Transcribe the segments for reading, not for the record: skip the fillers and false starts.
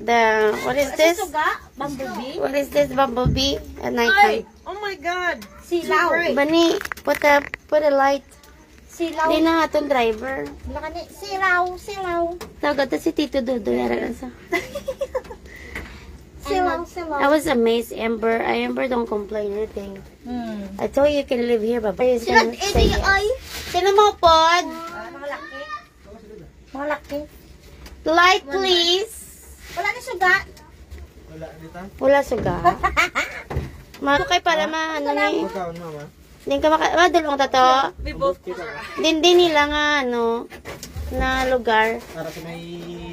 what is this? Bumblebee? What is this bumblebee at nighttime? Oh my God. Silaw. Bani, put a light. Silaw. Di na nga itong driver. Silaw. Tawag ito si Tito Dodo. Yara sa. Silaw. I was amazed, Amber. Amber don't complain anything. I told you can live here, but please don't say yes. Sino mo, Pod? Mga laki. Light, please. Wala na suga. Wala suga. Kay para ano ni. Din ka dalawang tato. We both Din nila nga ano na lugar. Para sa may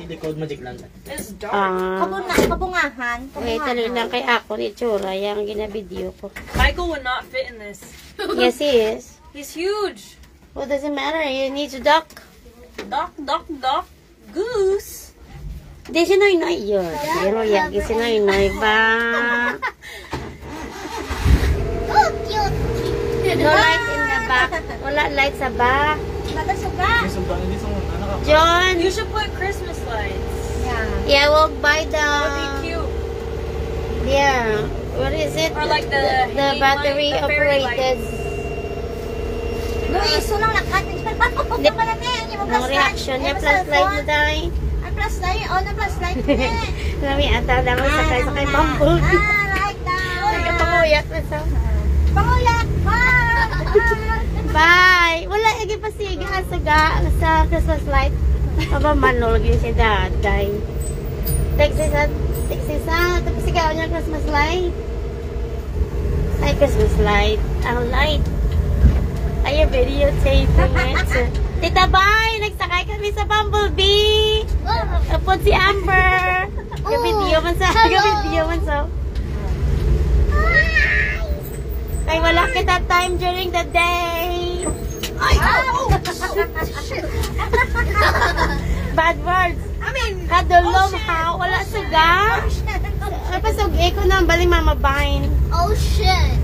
likod Magic Land. It's dark. Kabungahan. Wait, tali lang kay ako ni Chura yung gina-video ko. Michael would not fit in this. Yes, he is. He's huge. What does it matter? You need to duck. Duck. Goose. Di si Noy yun. Pero yagi si Noy ba? Oh, cute. No light in the back. Wala light sa back. Nada suga. John. You should put Christmas lights. Yeah, we'll buy the. That would be cute. Yeah. What is it? Or like the hanging battery light, the fairy operated. Luis, walang lakat. Hindi pa lang ang reaction niya. Flashlight na tayo. Ang flashlight. Oh, na flashlight. Lami ata lang sakay bamboo. Like that. Nagkapanguyak na sa. Panguyak. Bye! Wala, igi pa siga sa Christmas light. Aba manol, yun si daday. Texisa. Tapos sigaw niya Christmas light. Ay, Christmas light. Ang light. Ay, videotaping it. Tita Bay, nagsakay kami sa Bumblebee. Tapos si Amber. Video man sa. Ay, wala kita time during the day. Ay, bad words. I mean, Kadulom ha, wala suga. Pasog ko na baling Mama Vine. Ocean.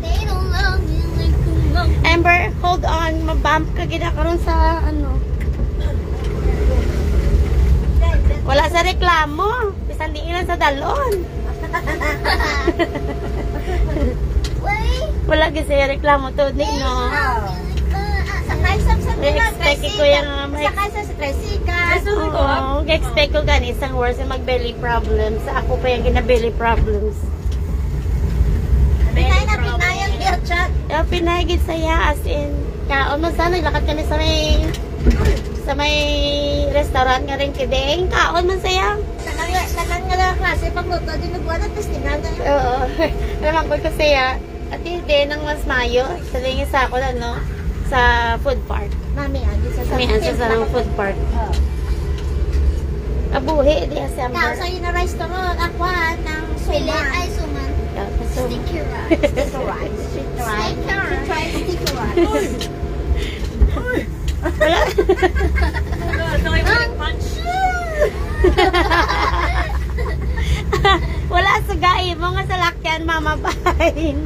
They don't love you like you love me. Amber, hold on. Mabump ka ginakaroon sa ano. Wala sa reklamo. Bisan di ilan sa dalon. Wait. Wala kasi reklamo to di no. Sakay sa Expect ko yung Sakay sa tricycle. Oo, expect ko gani isang worse mag belly problems. Ako pa yung gina-belly problems. Pinay ang beer chat. Pinagid saya as in. Kaon mo sana naglakad kami sa may restaurant nga rin kideng. Kaon man saya. Tanan nga lang klase pagluto din nagbuwan at testingan na. Oo. Naman ko saya. At hindi nang mas mayo. Saling sa ako no sa food park. Mami, agi sa May ansa sa food park. Abuhi di sa Now, Amber. sa yun na restaurant, aqua ng suman. Ay, suman. Sticky rice. Sticky rice. Sticky rice. Wala. No, I wouldn't punch. Wala sa gai mo nga sa lakyan mamabahin.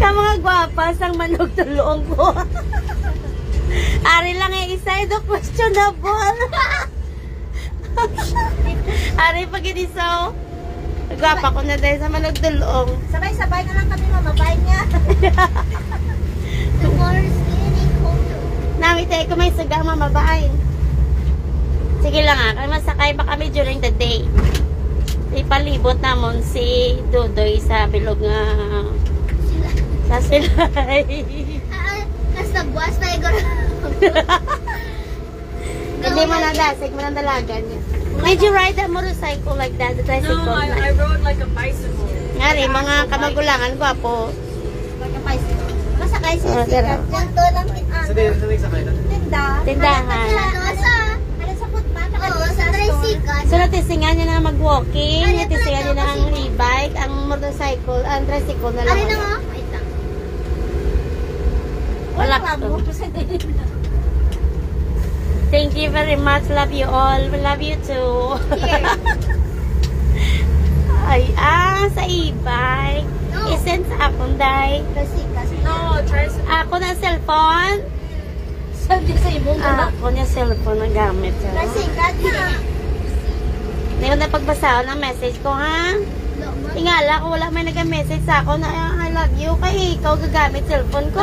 Ka mga gwapas ang manog tulong ko. Ari lang yung isa ito questionable. Ari pag iniso. Gwapa ko na dahil sa manog tulong. Sabay-sabay na lang kami mamabahin niya. The water's getting colder. Nami tayo kung may suga mamabahin. Sige lang kaya masakay pa kami during the day. Ipalibot namon si Dudoy sa bilog nga sa silay. Nasa buwas na igor. Hindi mo nadasig mo ng dalagan niya. Did you ride that motorcycle like that? The tricycle? No, I rode like a bicycle. Ngari, mga kamagulangan, gwapo. Magka-bicycle. Masakay si Oh, Sikat. Ganto lang Sa sakay na. Tindahan. Ano sa footpath? Oo, sa tricycle. So, natisingan niya na mag-walking, natisingan niya na ang e-bike, ang motorcycle, ang tricycle na lang. Ano na nga? Wait lang. Wala ko. Thank you very much. Love you all. We love you too. Ay, sa e-bike. No. Isend sa akong day. Tricycle. No, tricycle. Ako na cellphone. Sabi sa ibong Ako niya cellphone na gamit. Nasikat na. Hindi ko napagbasa ng message ko, ha? Tingala ko wala may nag-message sa ako na I love you kay ikaw gagamit cellphone ko.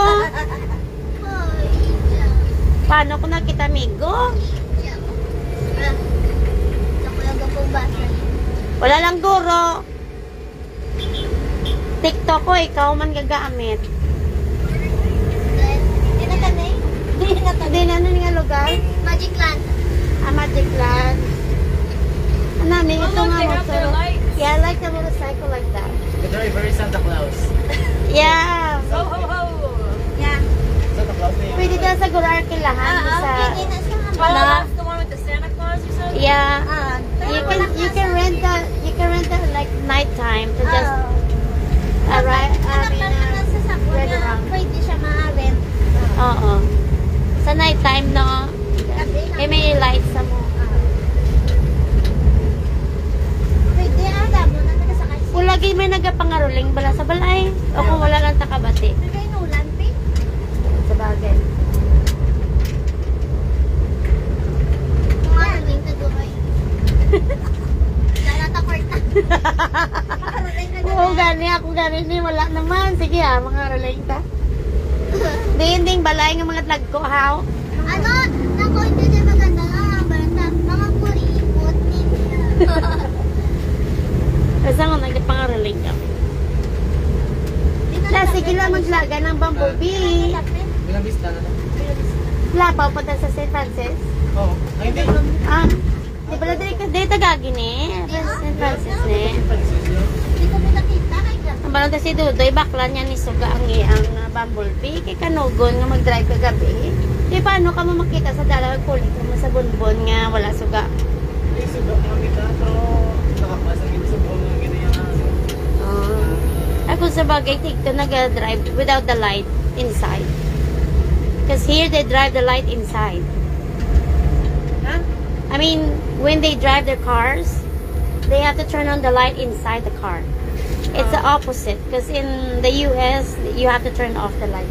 Paano ko nakita amigo? Wala lang guro. TikTok ko, ikaw man gagamit. Hindi na ano nga lugar? Magic Land. Magic Land. Ano, ito look, nga they have their motor. lights. Yeah, I like the motorcycle like that. The driver is Santa Claus. Yeah. Ho, ho, ho. Yeah. Santa Claus na yun. Pwede na sa Gurar Kilahan. Sa, Pwede na siya. Oh, that's the one with the Santa Claus you said? yeah. Pero You can rent the like nighttime to just arrive. Ride around. Pwede siya ma-rent. Oo. Sa nighttime, no? Eh, may lights sa mo. Pwede damo na nagasakay siya. Kung lagi may nagapangaruling bala sa balay. O kung wala lang takabati. Pwede inulan, pe. Sa bagay. Kung ano yung taguhay. Dala ta kwarta. Makarating ka Oo, gani. Ako gani. Hindi, wala naman. Sige mga ruling ta. Ding balay ng mga tlag ko, how? Ano? Naku, hindi siya maganda nga. Barata. Mga kuripot ninyo. Kasi ako nagpangaruling ka. Sige lang maglaga ng bumblebee. Bilang bista na to. Lapaw pa sa St. Francis. Oo. Ay, hindi. Di pala dito tagagin eh. St. Francis eh. Hindi ko pinakita. Kaya Ang balong si Dudoy, bakla niya ni Suga ang bumblebee. Kay kanugon nga mag-drive kagabi. Di paano ka mo makita sa dalawang kulit mo sa bunbon nga wala Suga. Ay, suga mga kita. Pero nakapasag ito sa buong mga ganyan. Ako sa bagay, tigto nag-drive without the light inside. Because here they drive the light inside. Huh? I mean, when they drive their cars, they have to turn on the light inside the car. It's the opposite. Because in the US, you have to turn off the light.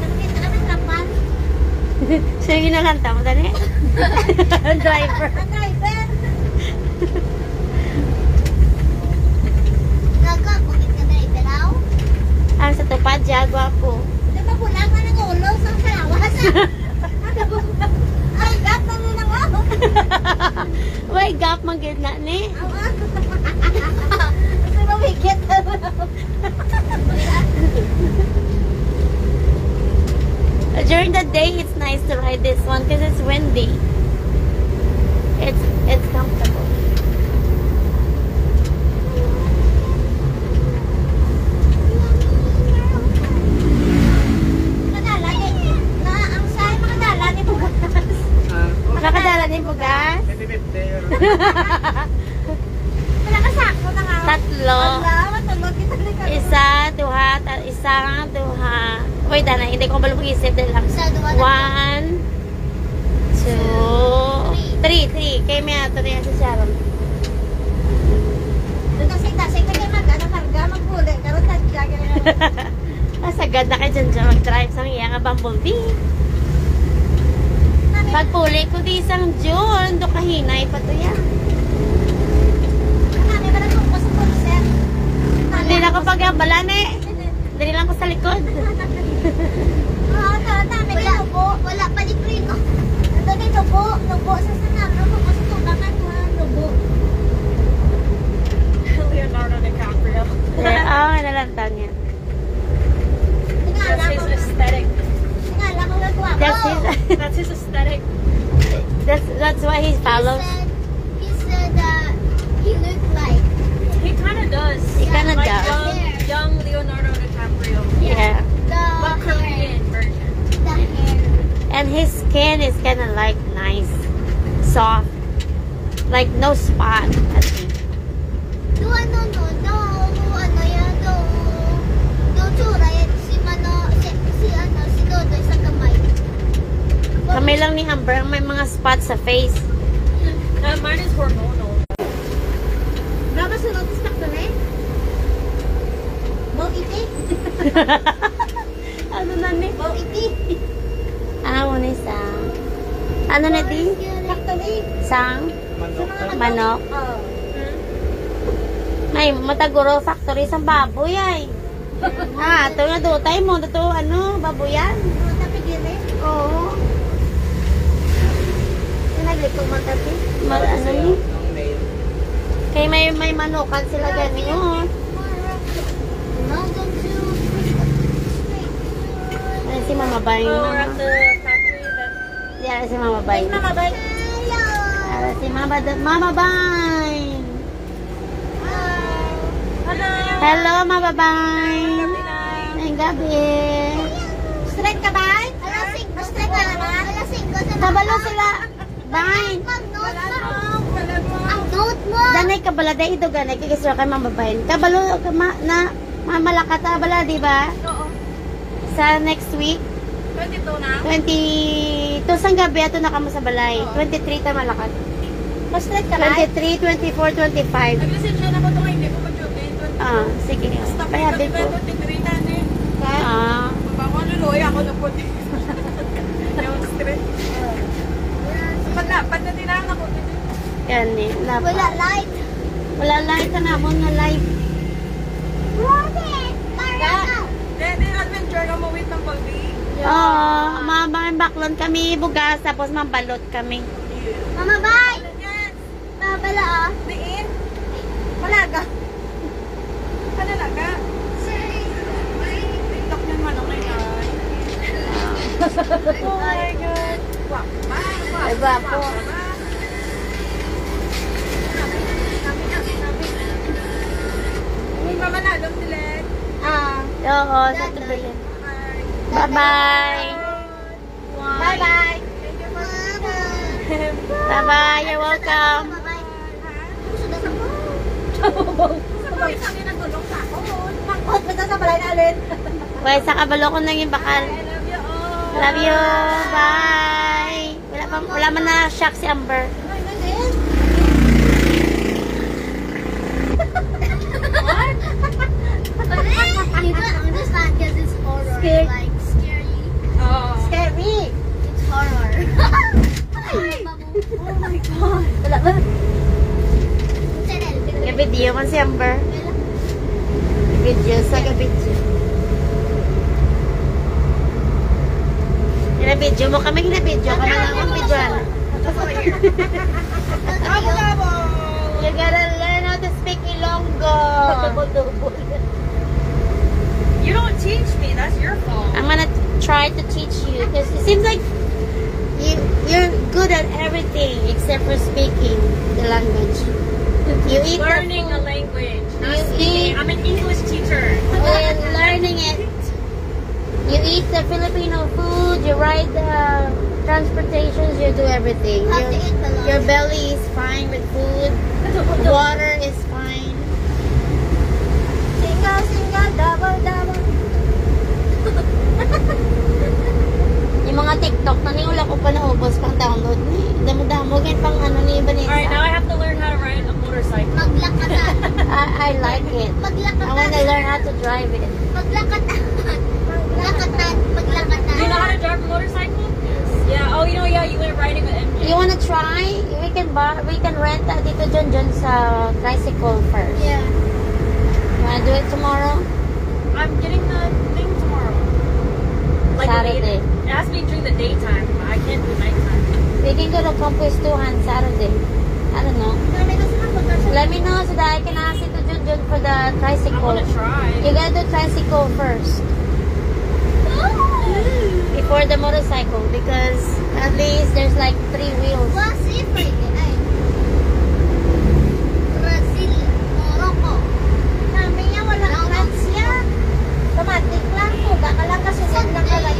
nakita kami trapan. So, yun na lang tamo, dali? Driver. Ang driver. Naga, bakit ka na ibelaw? Ang sa tupad, jagwa po. Di ba kulang na nag-ulo sa kalawas? Ay, gap na nila nga. Uy, gap mag-gid na ni. Gusto mo wikit? During the day, it's nice to ride this one because it's windy. It's comfortable. Makadala ni, na ang say makadala ni Bugas. Nakadala din bugas? 50-50. Wala ka sakto na nga. Tatlo. Wala, matulog kita ni ka. Isa, duha, isang, duha. Wait, Dana, hindi ko balong isip din lang. Isa, duha, tatlo. 1, 2, 3. Kaya may ato na yan sa Sharon. Tasig-tasig ka kayo mag-ano karga, maghuli. Karoon tagya. Masagad na kayo dyan mag-drive sa iya nga bumblebee. Pagpuli ko di isang June, do kahinay pa to yan. Kami ba na sa pulser? Hindi na ko pag-abalan eh. Dali lang ko sa likod. Oo, dami ka nubo. Wala pa di prino. Ito ni nubo. Nubo sa sanam. Nubo ko sa tubangan ha. Nubo. Leonardo DiCaprio. Nalantan niya. Tingala That's ko. his aesthetic. Tingala ko nagwa ko. That's his aesthetic. That's why he follows. He said he looked like. He kind of does. He kinda like does. young Leonardo DiCaprio. Yeah. But The hair. Korean version. The hair. And his skin is kind of like nice, soft, like no spot. I think. Do ano yan. Do tsura yan. Si Dodoy sa kamay. Kami lang ni Amber may mga spots sa face. Mine is hormonal. Nakasunod sa sakto na eh. iti. Ano na ni? Bau iti. Ano ni sang? Ano na di? Factory. Sang? Manok. Manok? Oh. Ay, mataguro factory sa baboy ay. Ito na dutay mo. Ito ano, baboyan. Tapi gini. Oo. Naglikong matabi. Ano ni? Ang mail. Kaya may manukan sila ganyan. Ay, si Mama Bay. Oh, we're at the factory then. Yan si Mama Bay. Mama bay. Si Mama Bay. Hello. Hello, Mama Bay. Pinay. Ngayong gabi. Straight ka ba? Alasing. Straight ka naman. Alasing ko sa Kabalo sila. Bay. Ang note mo. Danay kabala ito ganay kikisura kay Mama Bay. Kabalo na mamalakata bala, di ba? Oo. Sa next week. 22 na. 22 sang gabi ato na kamo sa balay. 23 ta malakat. Mas straight ka ba? 23, 24, 25. Nag-message siya na ko itong hindi ko pa-joke. Ah, sige. Payabi ko. Ah, Baka luloy ako na po. Yung stress. Pag natinaan ako. yan eh. Wala light. Wala light ka na mo na light. Hindi, adventure ka mawit ng pag-bi. Oo, baklon kami bugas tapos mambalot kami. Mama bye. Yes. Babala ah. Diin. Malaga. Kanalaga. TikTok niyan man ako ay. Oh my God. Wapa. Ay, gwapo. Hindi pa manalong dilet. Oo, sa tubili. Bye-bye. Bye bye. Bye-bye, you're welcome. Sudah sa Sabay sa akin nagulong sa ako. Pagkot pa sa balay natin. Well, sa kabalo ko nang yung bakal. I love you all. Love you. Bye. Wala man na shock si Amber. You don't understand because it's horror. Scared. Like scary. Oh. Scary. It's horror. Oh my God. Wala ba? Video man si Amber. Video sa video. Video mo kami, video ka na lang ang videoan. You gotta learn how to speak Ilonggo. You don't teach me. That's your fault. I'm gonna try to teach you because it seems like you're good at everything except for speaking the language. You eat Learning the a food, language. Not You speaking. eat- I'm an English teacher. and learning it. You eat the Filipino food, you ride the transportations, you do everything. How to eat the lunch. Your belly is fine with food. Water is fine. Singa, double. Yung mga TikTok na ni wala ko pa naubos pang download ni. Damo-damo gan pang ano ni Vanessa. Alright, now I have to learn how to ride a motorcycle. Maglakatan. I like it. I want to learn how to drive it. Maglakatan. Do you know how to drive a motorcycle? Yeah. Oh, yeah, you went riding with MJ. You wanna try? We can rent dito John sa tricycle first. Yeah. You wanna do it tomorrow? I'm getting the thing tomorrow. Saturday. It has to be during the daytime. I can't do nighttime. We can go to Campuestuhan Saturday. I don't know. Let me know so that I can ask you to John for the I tricycle. want to try. You gotta do tricycle first before the motorcycle because at least there's like 3 wheels. Brazil, Morocco. Sabi niya walang clutch yan. Automatic lang. Kuga ka lang kasunod lang ka lang.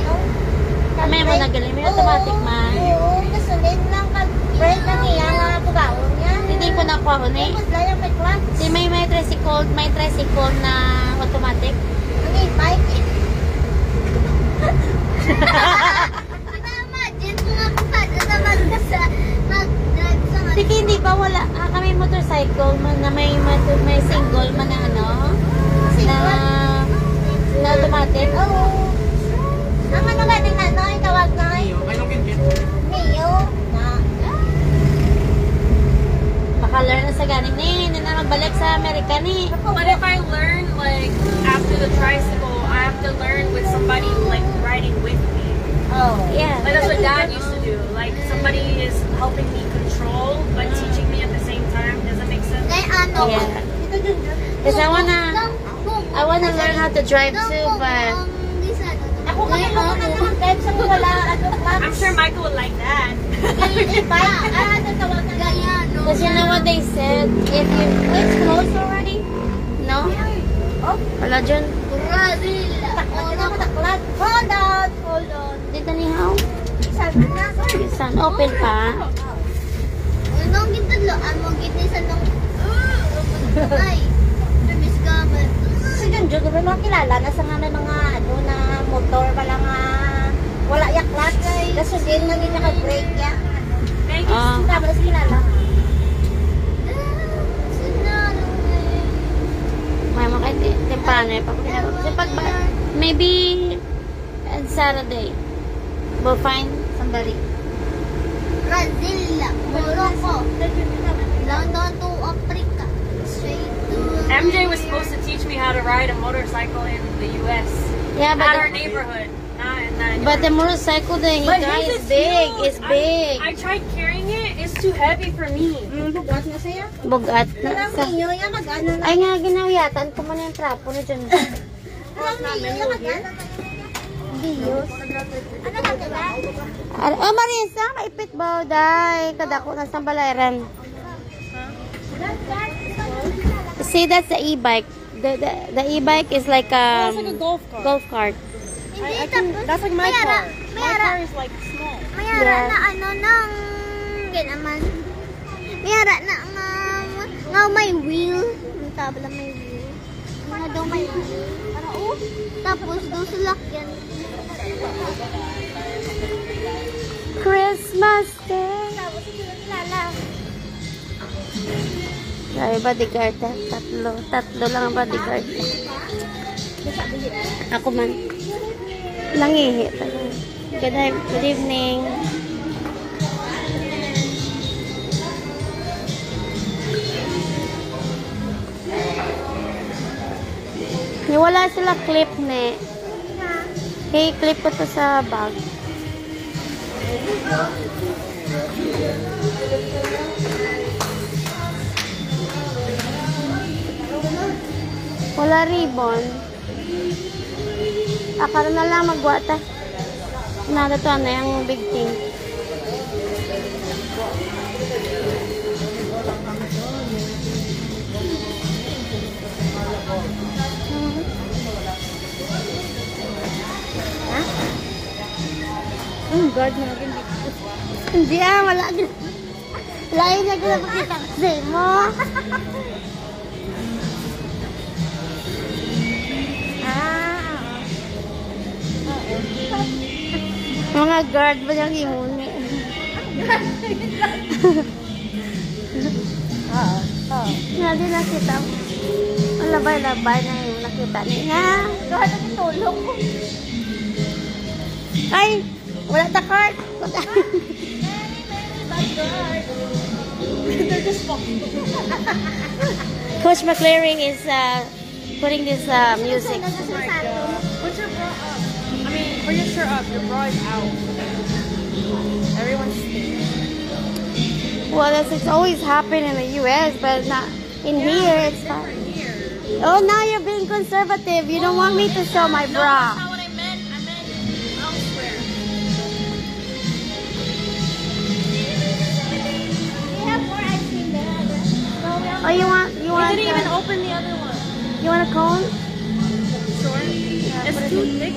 May mo nagaling, may automatic man. Oo, kasunod lang ka. Brake lang iya nga kubaon niya. Hindi ko nakuha ko ni. Tapos lang yung may clutch. Si may tricycle na automatic. Ang e-bike eh. Imagine kung ako pa naman ka sa mag-drive sa Sige, hindi ba wala? Kami motorcycle man na may single man na ano? Na But if I learn, like, after the tricycle, I have to learn with somebody, like, riding with me. Oh. Yeah. Like, that's what Dad used to do. Like, somebody is helping me control, but teaching me at the same time. Does that make sense? Kaya ano? Yeah. Because I wanna learn how to drive too, but Ako kasi kahit sa wala, ano, I'm sure Michael would like that. because you know what they said, if you it's closed already, no? Wala dyan. Brazil. Taklat. Hold on. Dito ni how? Sabi na. Sun open pa. Anong gintalo? Ano ginisan ng... Ay. Miss Gamet. Si Junjun, may mga kilala na sa nga may mga ano na motor pala nga wala yung clutch. Kasi din na din naka-brake niya. Thank you. Tama na si kilala. May mga temprano eh. Maybe on Saturday we'll find somebody. Brazil. Morocco. London to Africa. Straight to... MJ was supposed to teach me how to ride a motorcycle in the U.S. Yeah, At our neighborhood. Not but the motorcycle that he But drives his is big. huge. It's big. I tried carrying it. It's too heavy for me. Bugat na siya. Bugat na Alam sa... niyo, yung mag-ano na. Ay nga, ginawiyatan ko man yung trapo na dyan. Alam niyo, yung mag-ano. Diyos. Ano na diba? Oh, Marisa, maipit ba? Day, kadako na sa balayran. See, that's the e-bike. The e-bike is like It's like a golf cart. golf cart. That's like my car. My Mayara. car is like small. Mayara Yeah. na ano nang... Ginaman. Mayara na nga may wheel. Ang tabla may wheel. Nga daw may wheel. Para tapos daw sa lakyan. Christmas Day. Tapos sila kilala. Sabi bodyguard ha? Tatlo lang ang bodyguard. Ako man. Nangihi talaga. Good evening. Wala sila clip ne. Hey, clip ko to sa bag. Wala ribbon. Akala na lang magwata. Nagatuan na yung big thing. Guard na lagi. Hindi wala. Lain na ko na pakita kasi mo. Mga guard ba yung imuni? Hindi nakita. Ang labay-labay na yung nakita niya. Kahit ang tulong ko. Ay! Wala ta card! Coach McClaring is putting this music. Put your bra up. I mean, put your shirt up. Your bra is out. Everyone's staring. Well, it's always happened in the U.S., but not in here. It's fine. Oh, now you're being conservative. You don't want me to show my No, that's bra. not what I meant. I meant elsewhere. We have more ice cream there. Oh, you want We didn't even open the other one. you want a cone? Sure. It's too thick.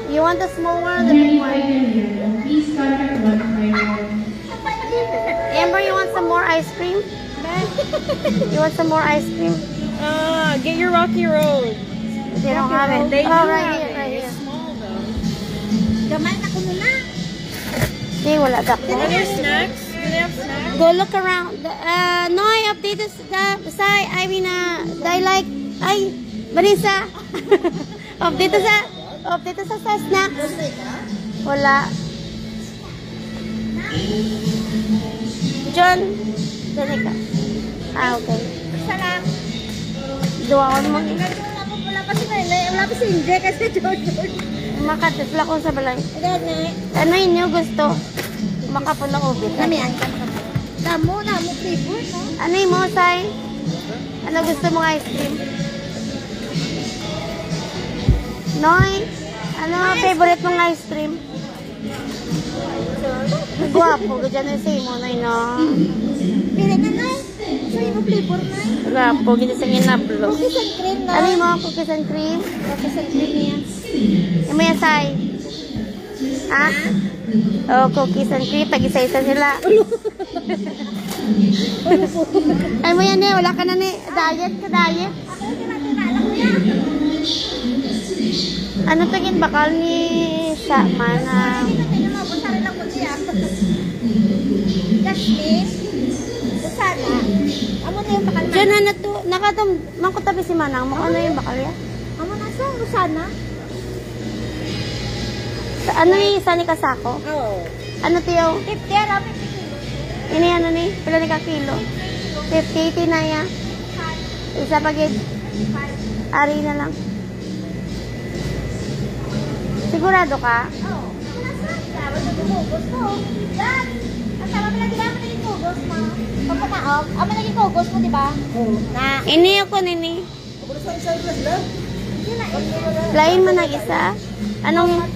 You want the small one or the big one? Please contact one Amber, you want some more ice cream? You want some more ice cream? Get your Rocky Road. They don't have it. They do Oh, right have here, it. right here. It's small though. Gamay na ko muna. They wala Are dako. there snacks? Do they have snacks? Go look around. No, I updated I mean, I like, ay, Marisa. update sa snacks. Wala. John. Dali ka. Ah, okay. Isa lang. Duwaon mo. Wala pa si Nene. Wala pa si Inje kasi Jordan. Makatisla ko sa balay. Nene. Ano inyo gusto? Makapulang ubit. Namian ka makapulang. Namo flavor, no? Ano yung mo, Sai? Ano gusto mong ice cream? Noy, ano favorite mong ice cream? Guwapo, ganyan na sa'yo mo, Noy, no? Pili na, Nay. So, yung flavor, Nay. Guwapo, ganyan sa ginablo. Cookies and cream, Nay. Ano yung mga cookies and cream? Cookies and cream niya. Yung may Sai? Ha? Oh, cookies and cream. Pag-isa-isa sila. Ay mo yan eh, wala ka na ni. Diet ka, diet. Ano to yung bakal ni Shaman? Jasmine. Susana. Amo na yung bakal. Diyan na to. Nakatam, mangkutabi si Manang. Ano yung bakal ya? Amo na sa Susana. Ano yung isa ni Kasako? Oo. Ano to yung? 50, ano? 50. Ini ano ni? Pila ni ka kilo? 50, 80 na ya. Isa pagid. Ari na lang. Sigurado ka? Oo. Amo na sa. Sabi na gugos mo. Dan. Ang sama mo lagi naman naging gugos mo. Pagpanaog. Amo naging gugos mo, di ba? Oo. Na. Ini ako nini. Lain man ang isa. Anong?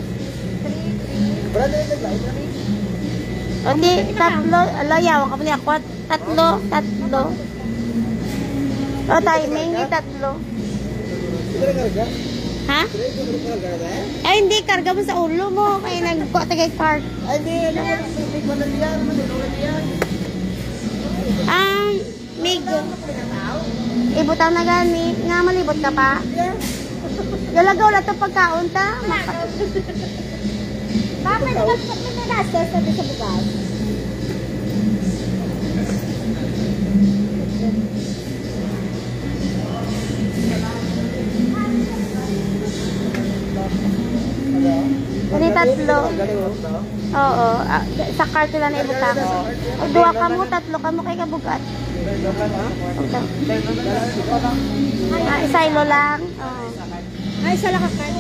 O di, tatlo. Layawan ka pa niya. Tatlo. O timing, di tatlo. Ha? Ay, hindi. Karga mo sa ulo mo. Kaya nagkuha tagay card. Migo. Ibutaw na gani. Nga malibot ka pa. Galagaw na ito pagkaon ta. Bakit may nases natin sa bukas? Hindi tatlo. Oo. Sa card sila na ibuta ko. Dua ka mo, tatlo ka mo kay kabugat. Isaylo lang. Oo. Ay, isa lang ka-card.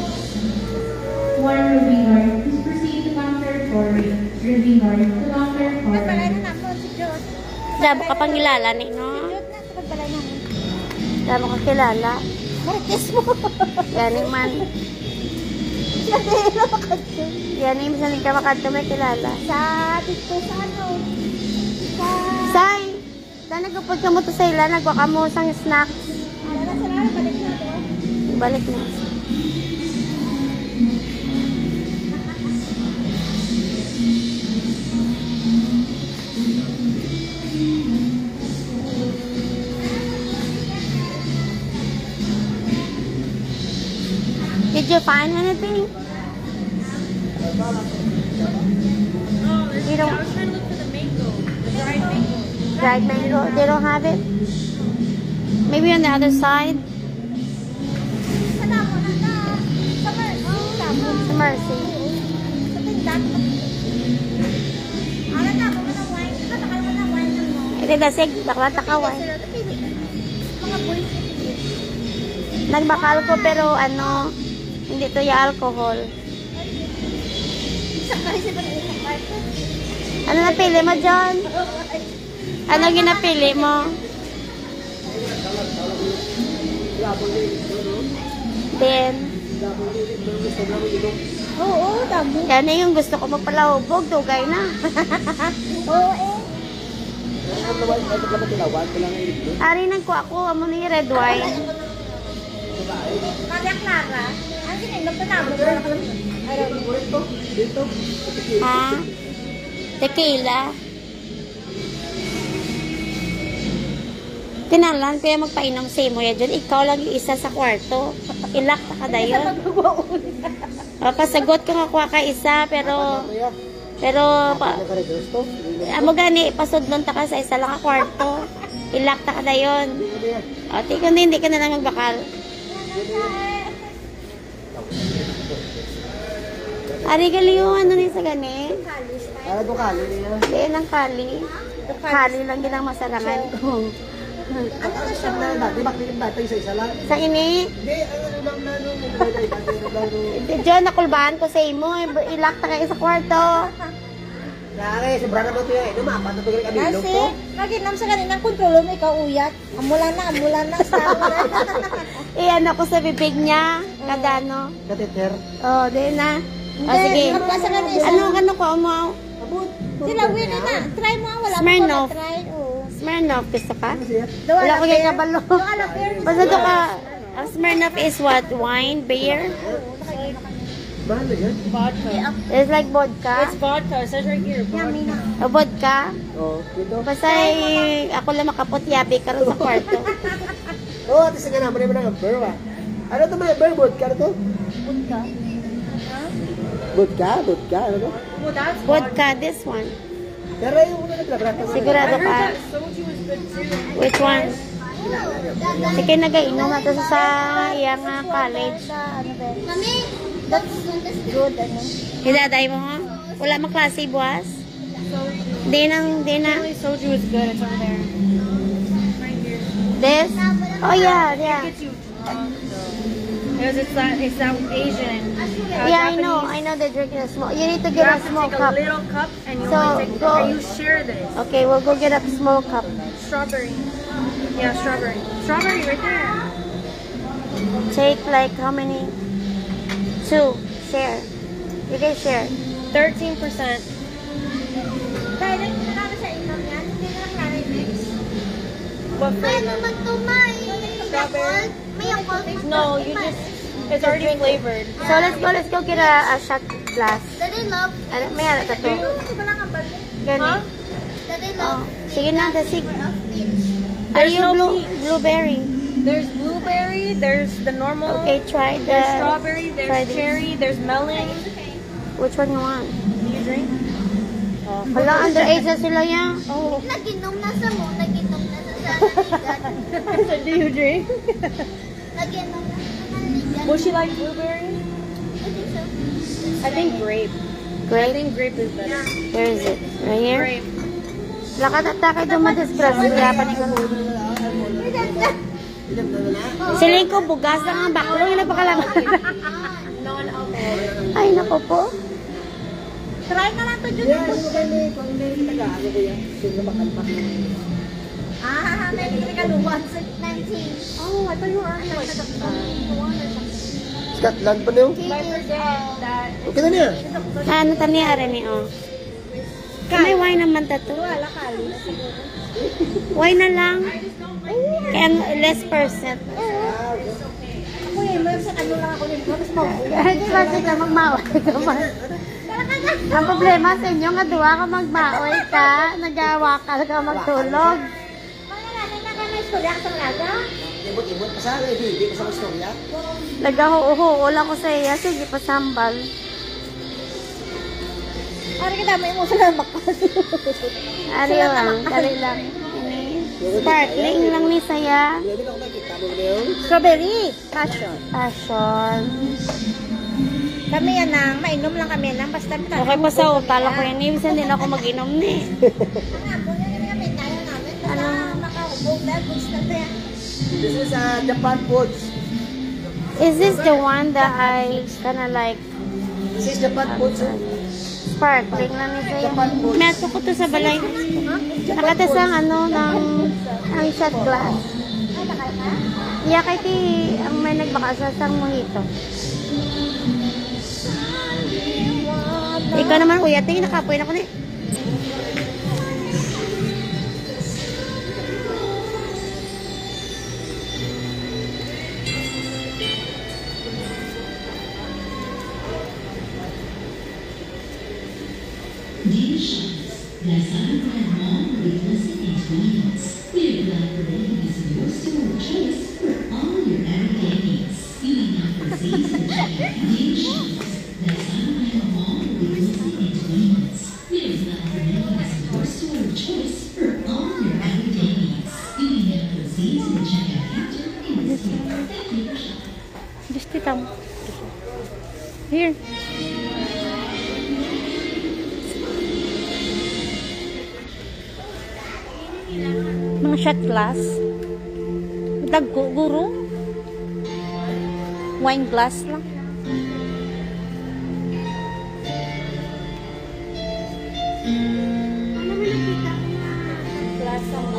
One Ruby Guard. Please proceed to counter 4. Ruby Guard to counter 4. Pagbalay na namin si Jod. Dabo ka pang kilala ni, no? Jod na sa pagbalay namin. Dabo ka kilala. Marites mo. Yan yung man. Siya din na makadyo. Yan yung misalin ka makadto may kilala. Sa dito sa ano? Sa... Say! Dahil nagpapod ka mo to sa ila, nagwa ka mo sang snacks. Ano na sa lalo, balik na to. Balik na. Did you find anything? You don't, I was trying to look for the mango, the dried mango. dried mango? They don't have it? Maybe on the other side? Sa damo na na. Sa damo. Sa Mercy. Sa tindat. Ano na, kung na wine. Ito, takal mo na wine na mo. Ito dasig, bakla takaway. Sila, pili. Mga boys. Nagbakal ko pero ano, hindi to yung alcohol. Sa kasi pa rin sa part. Ano napili mo, John? Ano ginapili mo? Then, Oo, damo. yan na yung gusto ko magpalahubog. Dugay na. Oo, eh. Ari nagkuha ko, amo na yung red wine. Maria Clara. Ang sinigap na namo. Ha? Tequila. Tinalan ko yung magpainom sa imo yan dyan. Ikaw lang yung isa sa kwarto. Ilak na ka dayon. Pasagot ko nga kuha ka isa, pero amo gani, pasudlon ta ka sa isa lang ka kwarto. Ilak ta ka dayon. O, tika hindi ka na lang magbakal. Ari gali yung ano ni sa gani? Para do kali niya. Diyan ang kali. Kali lang ginang masalangan ko. Ang siya na dati, bakit dati isa-isa lang? Sa ini, Hindi, ano lang na nung diyan nakulbaan ko sa imo, ilak ta kayo sa kwarto. Nare, sobra na ba ito yan? Lumapat na ito kami ilong Kasi, to. naginam sa kaninang kontrolo mo, ikaw uyat. Amulan na, asawa na. Iyan ako sa bibig niya, kadano. Kateter. Oh, di na. O sige. Kapasa ka na isa. Ano ko mo? Abot. Sila, wala na. Try mo, wala mo Smirnoff. na try. Oo. Smirnoff, gusto ka? Siya. Wala ko yung kabalo. Wala, pero Basta to ka, ang Smirnoff is what? Wine? Beer? Mahal na yan. It's like vodka. It's vodka. It says right here. Vodka. O vodka. Oo, dito. Basta ako lang makaputyabi ka rin sa kwarto. Oo, ate sa ganun, marami na ng beer ba? Ano ito may beer? Vodka na to? Vodka? Vodka? Ano to? Well, that's Vodka, this one. Pero yung una naglabrata mo. Sigurado ka. soju is good too. Which one? Sige, nagainom na to sa iyang college. Mami, that's good. Ano? Hiladay mo? Wala mang klase buwas? Di na. Apparently soju is good. It's over there. Right here. This? Oh yeah. Gets you drunk though. Because it's that Asian. Yeah, I Japanese. know they're drinking a small. You need to You get a have to small take cup. a little cup and you So, only take go. and you share this. Okay, we'll go get a small cup. Strawberry. Yeah, strawberry. Strawberry right there. Take like how many? 2. Share. You can share. 13%. Dahil lang marami sa inom yan, hindi na lang nare-mix. What May flavor? naman to, May. Yakult? May Yakult. No, you just it's already flavored. So let's go get a shot glass. That I love. Ano, may ano to? Gani. Huh? That I Oh, love. sige na, sige. Peach. Are There's you no blueberry? There's blueberry, there's the normal, Okay, try the. there's strawberry, try there's this. cherry, there's melon. Which one you want? Do you drink? Wala, underage na sila yan. Oh. Naginom na sa mo. Naginom na sa naligan. Do you drink? Naginom na sa naligan. Will she like blueberry? I think so. I think grape. I Great. think grape is better. Where is it? Right here? Grape. Lakat at takay dumadisgrasya. Kaya pa ni ko. Siling ko, bugas lang ang baklong. Yung napakalaman. Ay, nako po. Try na lang to, Jun. Yan, yung kung may taga-ano ko yan. Sino makalpak. May nagkaluwan sa 19. Oh, I thought you were like Scotland pa na yun. But I forget that Okay na niya. Ano taniyari ni o? May wine naman tato. wala kali. Wine na lang. Kaya less percent. Ako yan, may sa ano lang ako nito. Tapos Kahit kasi ka magmaoy ka man. Ang problema sa inyo nga duwa ka magmaoy ka, nagawakal ka magtulog. mga natin na kami istorya sa laga. Ibot-ibot pa sa hindi pa sa istorya. Nagahuho lang ko sa iya, sige pasambal. Ano kita may mo sa makal. Ari lang, dali lang. Sparkling lang ni saya. Hindi ako nakita mo na yun. Strawberry, passion. Passion. Kami yan nang, mainom lang kami nang basta kita. Okay pa sa utala ko yan. Ibig din ako mag-inom ni. Ano? Makaubog na, goods na tayo. This is Japan Foods. Is this the one that I kinda like This is Japan Foods. sparkling lang ni saya? Meto ko to sa balay. Nakatasang ano ng shot glass. Yeah, kay ti ang may nagbaka sa sang mojito. Ikaw naman kuya, tingin nakapoy na ko ni. Just itam. Here. Shot glass. Dagko, guro. Wine glass lang. Ano mo nakita? Glass ang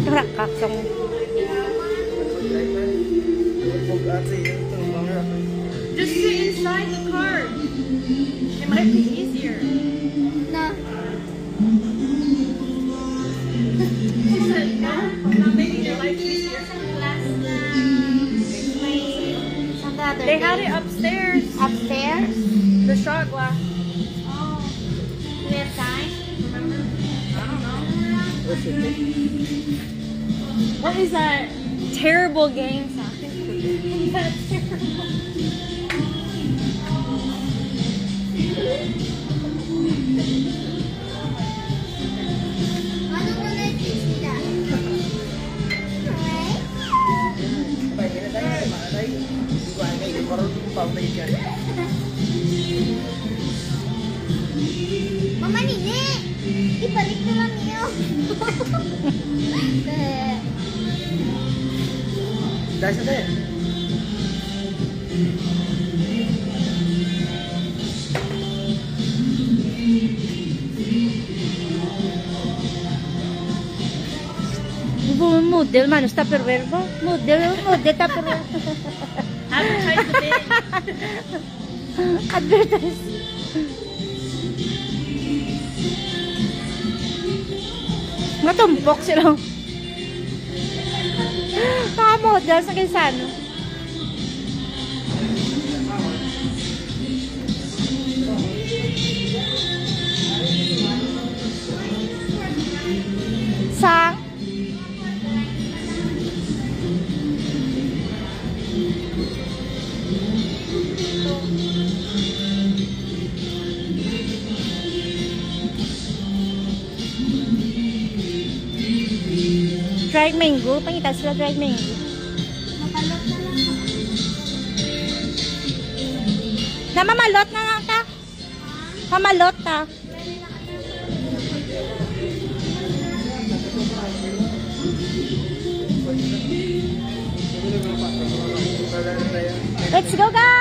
rakak ang Just sit inside the car. It might be easier. Na. She said, no, not making your life easier. Saan the other They day? had it upstairs. Upstairs? The shot glass. Oh. We have time? Remember? I don't know. What is that terrible gang sign? That's terrible. Ano mo Netflix nila? Mama Nini! Ibalik na lang niyo. Dahil sa tayo. model man, tupperware ba? Model tupperware. Advertise the bin. Advertise. Matumpok sila. Model sa Quezano. Sang dried mango, pangita sila dried mango. Namamalot na lang ta. Mamalot ta. Let's go guys!